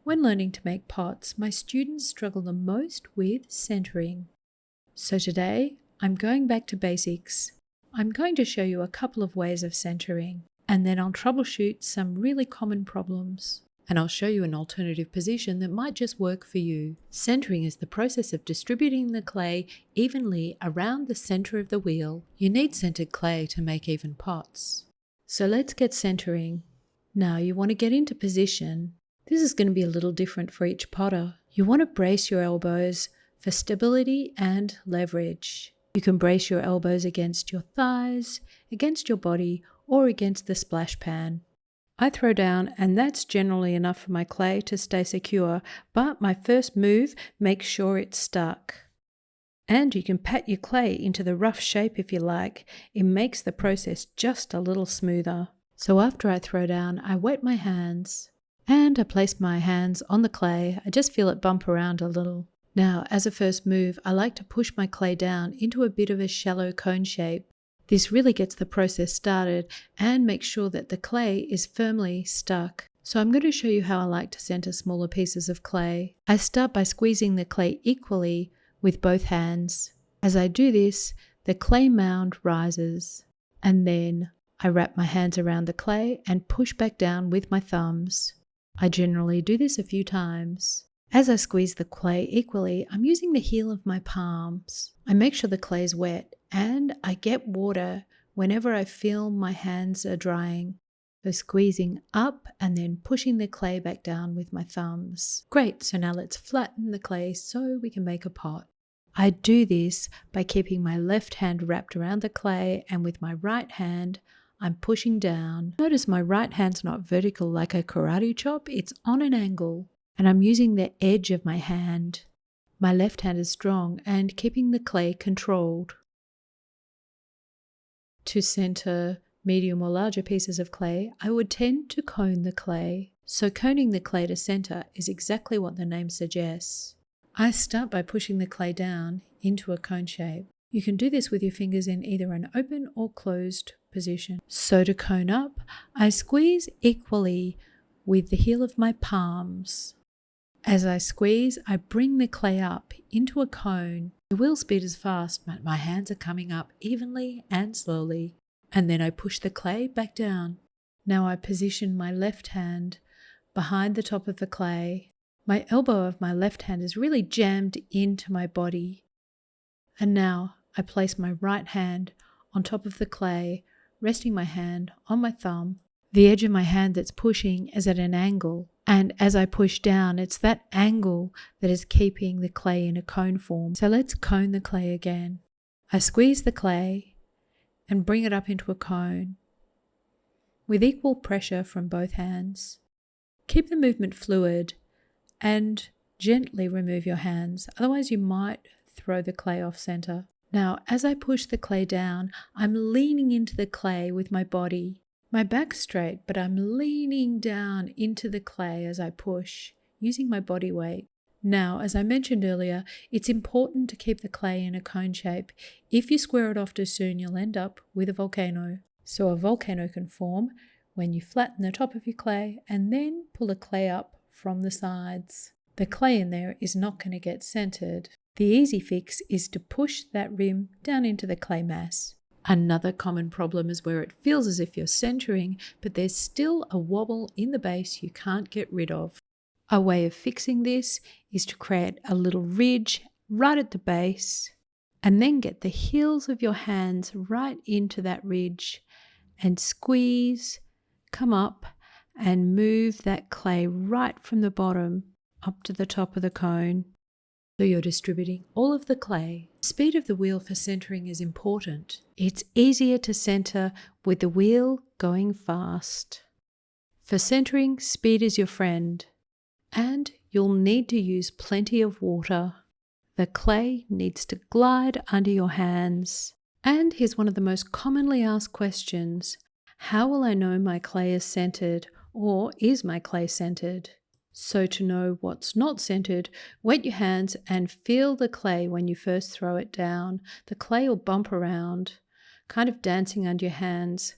When learning to make pots, my students struggle the most with centering. So today, I'm going back to basics. I'm going to show you a couple of ways of centering, and then I'll troubleshoot some really common problems. And I'll show you an alternative position that might just work for you. Centering is the process of distributing the clay evenly around the center of the wheel. You need centered clay to make even pots. So let's get centering. Now you want to get into position. This is going to be a little different for each potter. You want to brace your elbows for stability and leverage. You can brace your elbows against your thighs, against your body, or against the splash pan. I throw down, and that's generally enough for my clay to stay secure, but my first move makes sure it's stuck. And you can pat your clay into the rough shape if you like. It makes the process just a little smoother. So after I throw down, I wet my hands. And I place my hands on the clay. I just feel it bump around a little. Now, as a first move, I like to push my clay down into a bit of a shallow cone shape. This really gets the process started and makes sure that the clay is firmly stuck. So I'm going to show you how I like to center smaller pieces of clay. I start by squeezing the clay equally with both hands. As I do this, the clay mound rises, and then I wrap my hands around the clay and push back down with my thumbs. I generally do this a few times. As I squeeze the clay equally, I'm using the heel of my palms. I make sure the clay is wet, and I get water whenever I feel my hands are drying. So squeezing up and then pushing the clay back down with my thumbs. Great, so now let's flatten the clay so we can make a pot. I do this by keeping my left hand wrapped around the clay, and with my right hand, I'm pushing down. Notice my right hand's not vertical like a karate chop, it's on an angle, and I'm using the edge of my hand. My left hand is strong and keeping the clay controlled. To center medium or larger pieces of clay, I would tend to cone the clay. So coning the clay to center is exactly what the name suggests. I start by pushing the clay down into a cone shape. You can do this with your fingers in either an open or closed position. So to cone up, I squeeze equally with the heel of my palms. As I squeeze, I bring the clay up into a cone. The wheel speed is fast, but my hands are coming up evenly and slowly. And then I push the clay back down. Now I position my left hand behind the top of the clay. My elbow of my left hand is really jammed into my body. And now I place my right hand on top of the clay, resting my hand on my thumb. The edge of my hand that's pushing is at an angle, and as I push down, it's that angle that is keeping the clay in a cone form. So let's cone the clay again. I squeeze the clay and bring it up into a cone with equal pressure from both hands. Keep the movement fluid and gently remove your hands, otherwise you might throw the clay off center. Now, as I push the clay down, I'm leaning into the clay with my body. My back's straight, but I'm leaning down into the clay as I push, using my body weight. Now, as I mentioned earlier, it's important to keep the clay in a cone shape. If you square it off too soon, you'll end up with a volcano. So a volcano can form when you flatten the top of your clay and then pull the clay up from the sides. The clay in there is not going to get centered. The easy fix is to push that rim down into the clay mass. Another common problem is where it feels as if you're centering, but there's still a wobble in the base you can't get rid of. A way of fixing this is to create a little ridge right at the base, and then get the heels of your hands right into that ridge and squeeze, come up, and move that clay right from the bottom up to the top of the cone. So you're distributing all of the clay. Speed of the wheel for centering is important. It's easier to center with the wheel going fast. For centering, speed is your friend, and you'll need to use plenty of water. The clay needs to glide under your hands. And here's one of the most commonly asked questions. How will I know my clay is centered, or is my clay centered? So to know what's not centered, wet your hands and feel the clay when you first throw it down. The clay will bump around, kind of dancing under your hands.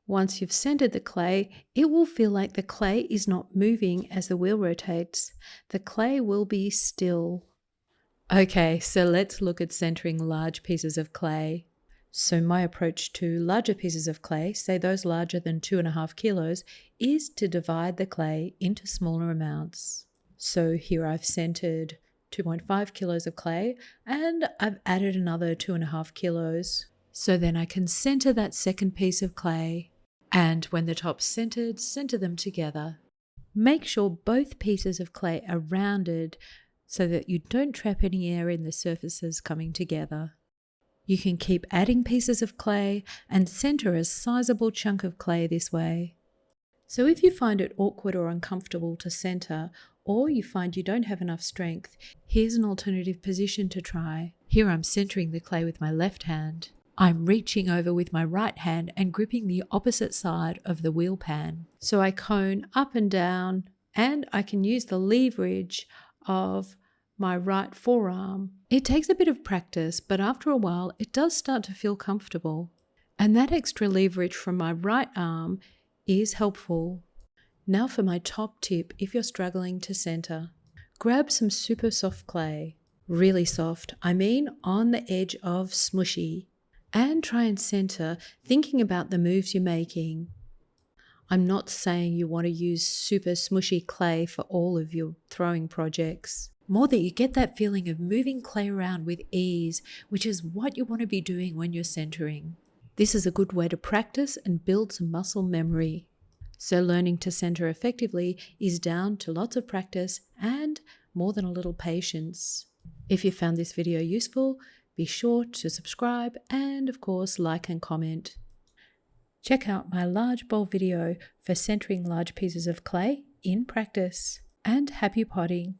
Once you've centered the clay, it will feel like the clay is not moving as the wheel rotates. The clay will be still. Okay, so let's look at centering large pieces of clay. So my approach to larger pieces of clay, say those larger than 2.5 kilos, is to divide the clay into smaller amounts. So here I've centered 2.5 kilos of clay and I've added another 2.5 kilos. So then I can center that second piece of clay. And when the top's centered, center them together. Make sure both pieces of clay are rounded so that you don't trap any air in the surfaces coming together. You can keep adding pieces of clay and center a sizable chunk of clay this way. So if you find it awkward or uncomfortable to center, or you find you don't have enough strength, here's an alternative position to try. Here I'm centering the clay with my left hand. I'm reaching over with my right hand and gripping the opposite side of the wheel pan. So I cone up and down, and I can use the leverage of my right forearm. It takes a bit of practice, but after a while it does start to feel comfortable. And that extra leverage from my right arm is helpful. Now for my top tip if you're struggling to center. Grab some super soft clay. Really soft, I mean on the edge of smushy. And try and center, thinking about the moves you're making. I'm not saying you want to use super smushy clay for all of your throwing projects. More that you get that feeling of moving clay around with ease, which is what you want to be doing when you're centering. This is a good way to practice and build some muscle memory. So learning to center effectively is down to lots of practice and more than a little patience. If you found this video useful, be sure to subscribe and, of course, like and comment. Check out my large bowl video for centering large pieces of clay in practice. And happy potting!